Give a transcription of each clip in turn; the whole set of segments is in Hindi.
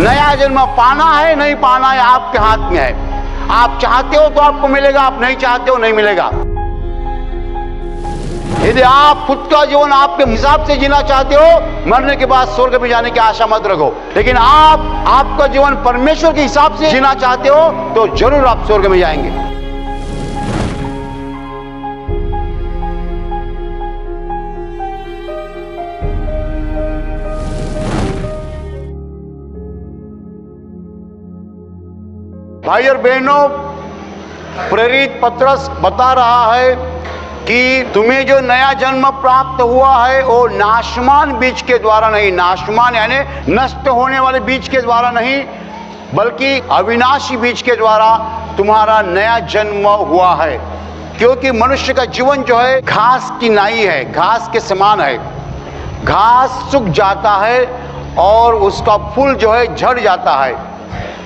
नया जन्म पाना है नहीं पाना है आपके हाथ में है। आप चाहते हो तो आपको मिलेगा, आप नहीं चाहते हो नहीं मिलेगा। यदि आप खुद का जीवन आपके हिसाब से जीना चाहते हो, मरने के बाद स्वर्ग में जाने की आशा मत रखो। लेकिन आप आपका जीवन परमेश्वर के हिसाब से जीना चाहते हो तो जरूर आप स्वर्ग में जाएंगे। भाई और बहनों, प्रेरित पतरस बता रहा है कि तुम्हें जो नया जन्म प्राप्त हुआ है वो नाशमान बीज के द्वारा नहीं, नाशमान यानी नष्ट होने वाले बीज के द्वारा नहीं, बल्कि अविनाशी बीज के द्वारा तुम्हारा नया जन्म हुआ है। क्योंकि मनुष्य का जीवन जो है घास की नाई है, घास के समान है। घास सूख जाता है और उसका फूल जो है झड़ जाता है।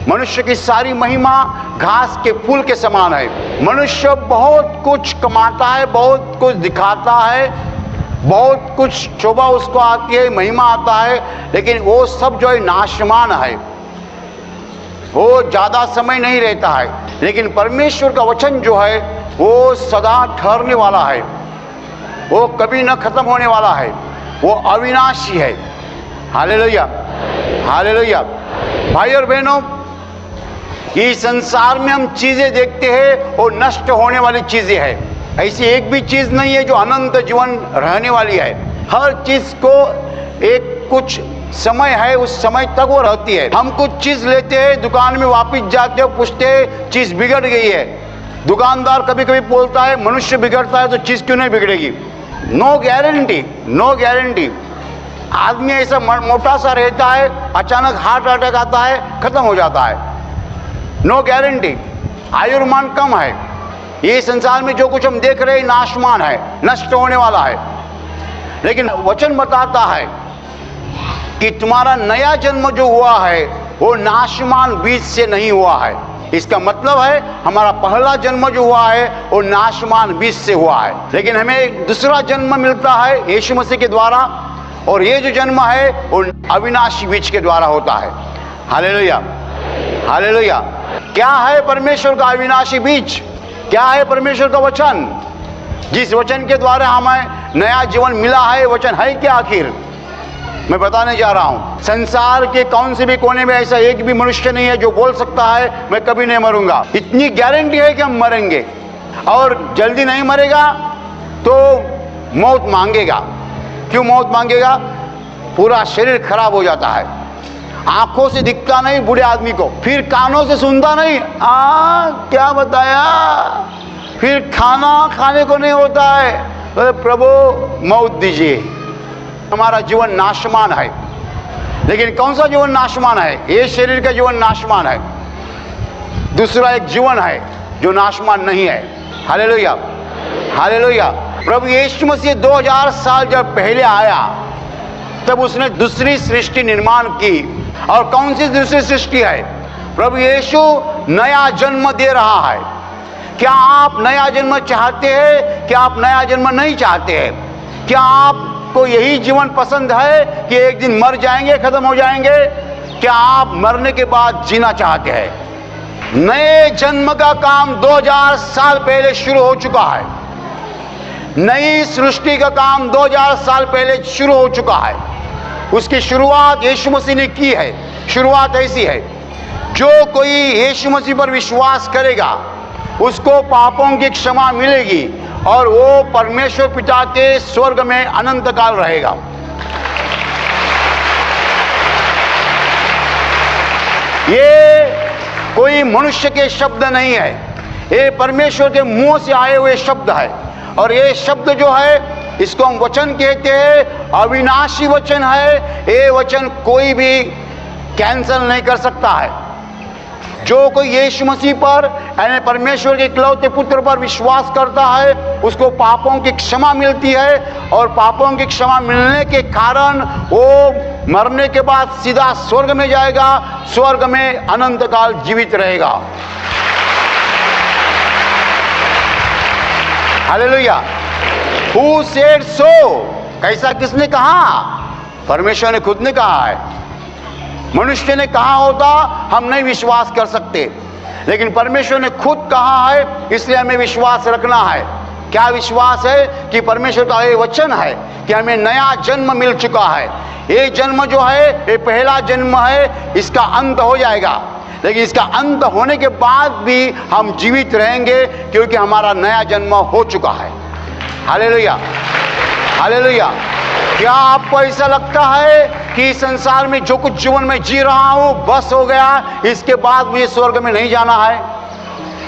मनुष्य की सारी महिमा घास के फूल के समान है। मनुष्य बहुत कुछ कमाता है, बहुत कुछ दिखाता है, बहुत कुछ शोभा उसको आती है, महिमा आता है, लेकिन वो सब जो है नाशमान है, वो ज्यादा समय नहीं रहता है। लेकिन परमेश्वर का वचन जो है वो सदा ठहरने वाला है, वो कभी न खत्म होने वाला है, वो अविनाशी है। Hallelujah, hallelujah. भाई और बहनों, इस संसार में हम चीजें देखते हैं वो नष्ट होने वाली चीजें हैं। ऐसी एक भी चीज नहीं है जो अनंत जीवन रहने वाली है। हर चीज को एक कुछ समय है, उस समय तक वो रहती है। हम कुछ चीज लेते हैं, दुकान में वापस जाते हो, पूछते हैं चीज बिगड़ गई है। दुकानदार कभी कभी बोलता है मनुष्य बिगड़ता है तो चीज क्यों नहीं बिगड़ेगी। No guarantee, no guarantee. आदमी ऐसा मोटा सा रहता है, अचानक हार्ट अटैक आता है, खत्म हो जाता है। नो गारंटी, आयुर्मान कम है। ये संसार में जो कुछ हम देख रहे हैं नाशमान है, नष्ट होने वाला है। लेकिन वचन बताता है कि तुम्हारा नया जन्म जो हुआ है वो नाशमान बीज से नहीं हुआ है। इसका मतलब है हमारा पहला जन्म जो हुआ है वो नाशमान बीज से हुआ है। लेकिन हमें एक दूसरा जन्म मिलता है यीशु मसीह के द्वारा, और ये जो जन्म है वो अविनाशी बीज के द्वारा होता है। Hallelujah, hallelujah. क्या है परमेश्वर का अविनाशी बीज? क्या है परमेश्वर का वचन? जिस वचन के द्वारा हमें नया जीवन मिला है, वचन है क्या आखिर? मैं बताने जा रहा हूं। संसार के कौन से भी कोने में ऐसा एक भी मनुष्य नहीं है जो बोल सकता है मैं कभी नहीं मरूंगा। इतनी गारंटी है कि हम मरेंगे, और जल्दी नहीं मरेगा तो मौत मांगेगा। क्यों मौत मांगेगा? पूरा शरीर खराब हो जाता है, आंखों से दिखता नहीं बूढ़े आदमी को, फिर कानों से सुनता नहीं, क्या बताया, फिर खाना खाने को नहीं होता है। अरे प्रभु मौत दीजिए। हमारा जीवन नाशमान है। लेकिन कौन सा जीवन नाशमान है? ये शरीर का जीवन नाशमान है। दूसरा एक जीवन है जो नाशमान नहीं है। Hallelujah, hallelujah. प्रभु यीशु मसीह 2000 साल जब पहले आया तब उसने दूसरी सृष्टि निर्माण की। और कौन सी दूसरी सृष्टि है? प्रभु यीशु नया जन्म दे रहा है। क्या आप नया जन्म चाहते हैं? क्या आप नया जन्म नहीं चाहते हैं? क्या आपको यही जीवन पसंद है कि एक दिन मर जाएंगे, खत्म हो जाएंगे? क्या आप मरने के बाद जीना चाहते हैं? नए जन्म का काम 2000 साल पहले शुरू हो चुका है। नई सृष्टि का काम 2000 साल पहले शुरू हो चुका है। उसकी शुरुआत यीशु मसीह ने की है। शुरुआत ऐसी है, जो कोई यीशु मसीह पर विश्वास करेगा उसको पापों की क्षमा मिलेगी और वो परमेश्वर पिता के स्वर्ग में अनंत काल रहेगा। ये कोई मनुष्य के शब्द नहीं है, ये परमेश्वर के मुंह से आए हुए शब्द है। और ये शब्द जो है इसको हम वचन कहते हैं, अविनाशी वचन है। ये वचन कोई भी कैंसल नहीं कर सकता है। जो कोई यीशु मसीह पर यानी परमेश्वर के इकलौते पुत्र पर विश्वास करता है उसको पापों की क्षमा मिलती है, और पापों की क्षमा मिलने के कारण वो मरने के बाद सीधा स्वर्ग में जाएगा, स्वर्ग में अनंत काल जीवित रहेगा। हालेलुया। Who said so? कैसा किसने कहा? परमेश्वर ने खुद ने कहा है। मनुष्य ने कहा होता हम नहीं विश्वास कर सकते, लेकिन परमेश्वर ने खुद कहा है, इसलिए हमें विश्वास रखना है। क्या विश्वास है? कि परमेश्वर का ये वचन है कि हमें नया जन्म मिल चुका है। ये जन्म जो है ये पहला जन्म है, इसका अंत हो जाएगा, लेकिन इसका अंत होने के बाद भी हम जीवित रहेंगे, क्योंकि हमारा नया जन्म हो चुका है। Hallelujah, hallelujah. क्या आपको ऐसा लगता है कि इस संसार में जो कुछ जीवन में जी रहा हूं बस हो गया, इसके बाद मुझे स्वर्ग में नहीं जाना है?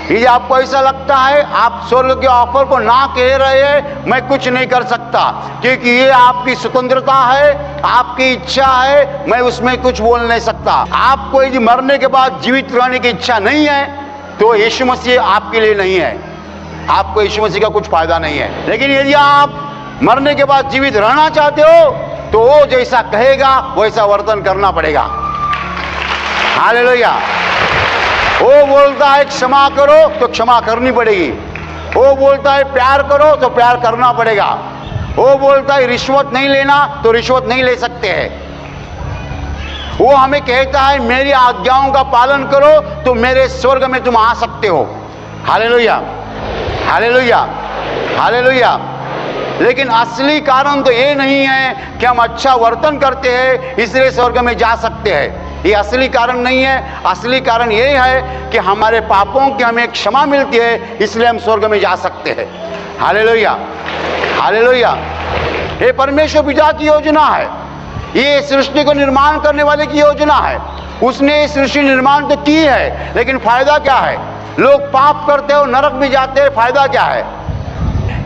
यदि आपको ऐसा लगता है, आप स्वर्ग के ऑफर को ना कह रहे हैं, मैं कुछ नहीं कर सकता, क्योंकि ये आपकी स्वतंत्रता है, आपकी इच्छा है, मैं उसमें कुछ बोल नहीं सकता। आपको यदि मरने के बाद जीवित रहने की इच्छा नहीं है, तो यीशु मसीह आपके लिए नहीं है, आपको यीशु मसीह का कुछ फायदा नहीं है। लेकिन यदि आप मरने के बाद जीवित रहना चाहते हो, तो वो जैसा कहेगा वैसा वर्तन करना पड़ेगा। हालेलुया। वो बोलता है क्षमा करो तो क्षमा करनी पड़ेगी, वो बोलता है प्यार करो तो प्यार करना पड़ेगा, वो बोलता है रिश्वत नहीं लेना तो रिश्वत नहीं ले सकते हैं। वो हमें कहता है मेरी आज्ञाओं का पालन करो तो मेरे स्वर्ग में तुम आ सकते हो। Hallelujah, hallelujah, hallelujah. लेकिन असली कारण तो ये नहीं है कि हम अच्छा वर्तन करते हैं इसलिए स्वर्ग में जा सकते हैं, ये असली कारण नहीं है। असली कारण ये है कि हमारे पापों की हमें क्षमा मिलती है, इसलिए हम स्वर्ग में जा सकते हैं। Hallelujah, hallelujah. ये परमेश्वर पिता की योजना है, ये सृष्टि को निर्माण करने वाले की योजना है। उसने सृष्टि निर्माण तो की है, लेकिन फायदा क्या है? लोग पाप करते हो, नरक में जाते हैं, फायदा क्या है?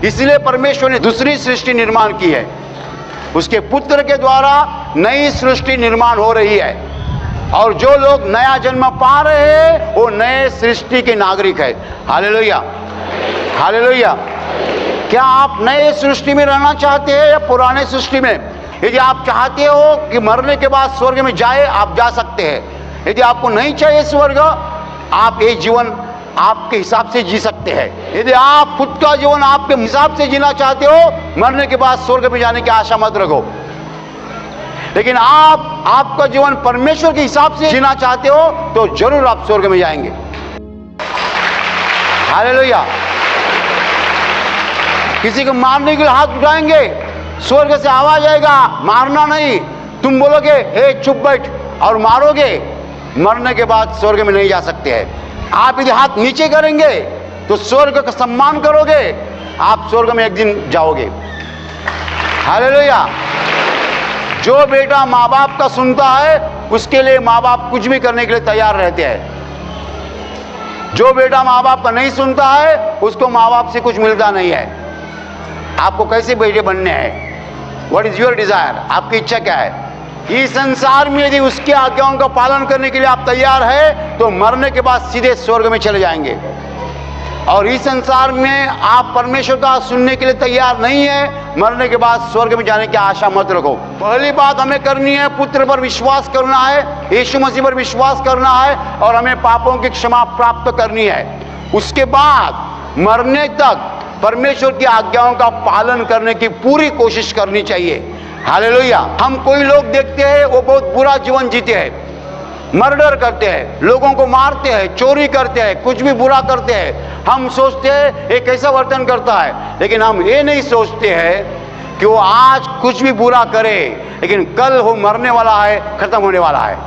इसलिए परमेश्वर ने दूसरी सृष्टि निर्माण की है, उसके पुत्र के द्वारा नई सृष्टि निर्माण हो रही है, और जो लोग नया जन्म पा रहे हैं वो नए सृष्टि के नागरिक है। Hallelujah, hallelujah. क्या आप नए सृष्टि में रहना चाहते हैं या पुराने सृष्टि में? यदि आप चाहते हो कि मरने के बाद स्वर्ग में जाए, आप जा सकते हैं। यदि आपको नहीं चाहिए स्वर्ग, आप ये जीवन आपके हिसाब से जी सकते हैं। यदि आप खुद का जीवन आपके हिसाब से जीना चाहते हो, मरने के बाद स्वर्ग में जाने की आशा मत रखो। लेकिन आप आपका जीवन परमेश्वर के हिसाब से जीना चाहते हो, तो जरूर आप स्वर्ग में जाएंगे। हालेलुया। किसी को मारने के लिए हाथ उठाएंगे, स्वर्ग से आवाज आएगा, मारना नहीं। तुम बोलोगे हे चुप बैठ और मारोगे, मरने के बाद स्वर्ग में नहीं जा सकते हैं। आप यदि हाथ नीचे करेंगे तो स्वर्ग का सम्मान करोगे, आप स्वर्ग में एक दिन जाओगे। हालेलुया। जो बेटा माँ बाप का सुनता है, उसके लिए माँ बाप कुछ भी करने के लिए तैयार रहते हैं। जो बेटा माँ बाप का नहीं सुनता है, उसको माँ बाप से कुछ मिलता नहीं है। आपको कैसे बेटे बनने हैं? What is your desire? आपकी इच्छा क्या है? इस संसार में यदि उसकी आज्ञाओं का पालन करने के लिए आप तैयार है, तो मरने के बाद सीधे स्वर्ग में चले जाएंगे। और इस संसार में आप परमेश्वर का सुनने के लिए तैयार नहीं है, मरने के बाद स्वर्ग में जाने की आशा मत रखो। पहली बात हमें करनी है, पुत्र पर विश्वास करना है, यीशु मसीह पर विश्वास करना है, और हमें पापों की क्षमा प्राप्त करनी है। उसके बाद मरने तक परमेश्वर की आज्ञाओं का पालन करने की पूरी कोशिश करनी चाहिए। हालेलुया। हम कोई लोग देखते हैं वो बहुत बुरा जीवन जीते हैं, मर्डर करते हैं, लोगों को मारते हैं, चोरी करते हैं, कुछ भी बुरा करते हैं। हम सोचते हैं ये कैसा वर्तन करता है, लेकिन हम ये नहीं सोचते हैं कि वो आज कुछ भी बुरा करे, लेकिन कल वो मरने वाला है, खत्म होने वाला है,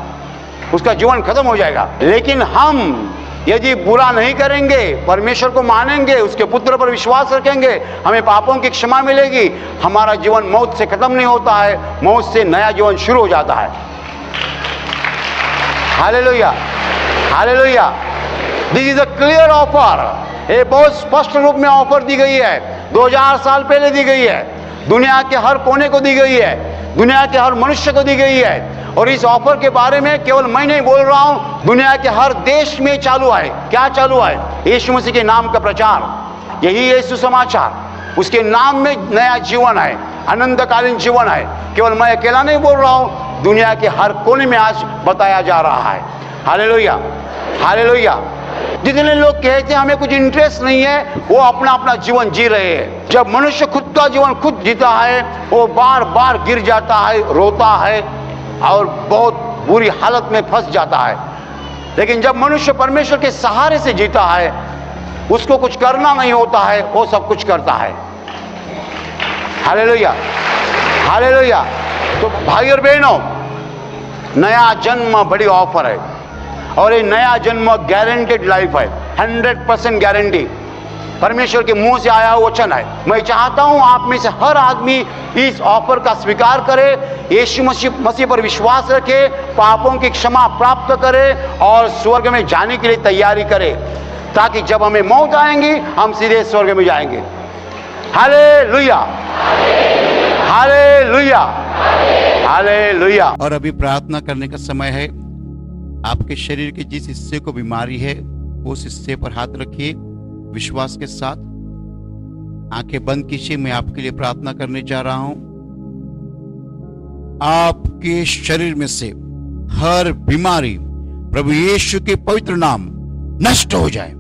उसका जीवन खत्म हो जाएगा। लेकिन हम यदि बुरा नहीं करेंगे, परमेश्वर को मानेंगे, उसके पुत्र पर विश्वास रखेंगे, हमें पापों की क्षमा मिलेगी। हमारा जीवन मौत से खत्म नहीं होता है, मौत से नया जीवन शुरू हो जाता है। Hallelujah, hallelujah. This is a clear offer. ये बहुत स्पष्ट रूप में ऑफर दी गई है, 2000 साल पहले दी गई है, दुनिया के हर कोने को दी गई है, दुनिया के हर मनुष्य को दी गई है। और इस ऑफर के बारे में केवल मैं नहीं बोल रहा हूं, दुनिया के हर देश में चालू है। क्या चालू है? यीशु मसीह के नाम का प्रचार, यही यीशु समाचार। उसके नाम में नया जीवन है, अनंतकालीन जीवन है। केवल मैं अकेला नहीं बोल रहा हूं, दुनिया के हर कोने में आज बताया जा रहा है। Hallelujah, hallelujah. जितने लोग कहते हैं हमें कुछ इंटरेस्ट नहीं है, वो अपना अपना जीवन जी रहे हैं। जब मनुष्य खुद का जीवन खुद जीता है, वो बार बार गिर जाता है, रोता है और बहुत बुरी हालत में फंस जाता है। लेकिन जब मनुष्य परमेश्वर के सहारे से जीता है, उसको कुछ करना नहीं होता है, वो सब कुछ करता है। Hallelujah, hallelujah. तो भाई और बहनों, नया जन्म बड़ी ऑफर है, और ये नया जन्म गारंटेड लाइफ है, 100% गारंटी, परमेश्वर के मुंह से आया हुआ वचन है। मैं चाहता हूं आप में से हर आदमी इस ऑफर का स्वीकार करे, यीशु मसीह पर विश्वास रखे, पापों की क्षमा प्राप्त करे और स्वर्ग में जाने के लिए तैयारी करे, ताकि जब हमें मौत आएंगी हम सीधे स्वर्ग में जाएंगे। Hallelujah, hallelujah, hallelujah. और अभी प्रार्थना करने का समय है। आपके शरीर के जिस हिस्से को बीमारी है, उस हिस्से पर हाथ रखिए विश्वास के साथ। आंखें बंद कीजिए, मैं आपके लिए प्रार्थना करने जा रहा हूं। आपके शरीर में से हर बीमारी प्रभु यीशु के पवित्र नाम नष्ट हो जाए।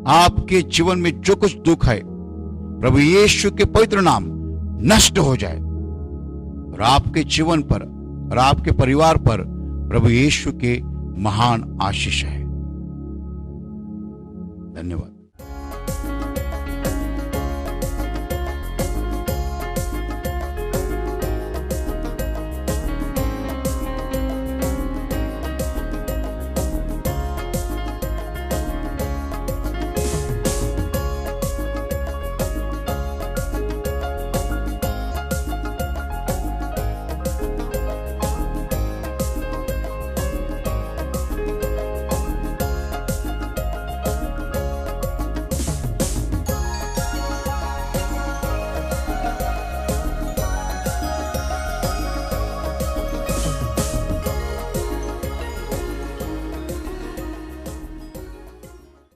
आपके जीवन में जो कुछ दुख है, प्रभु यीशु के पवित्र नाम नष्ट हो जाए, और आपके जीवन पर और आपके परिवार पर प्रभु यीशु के महान आशीष है। धन्यवाद।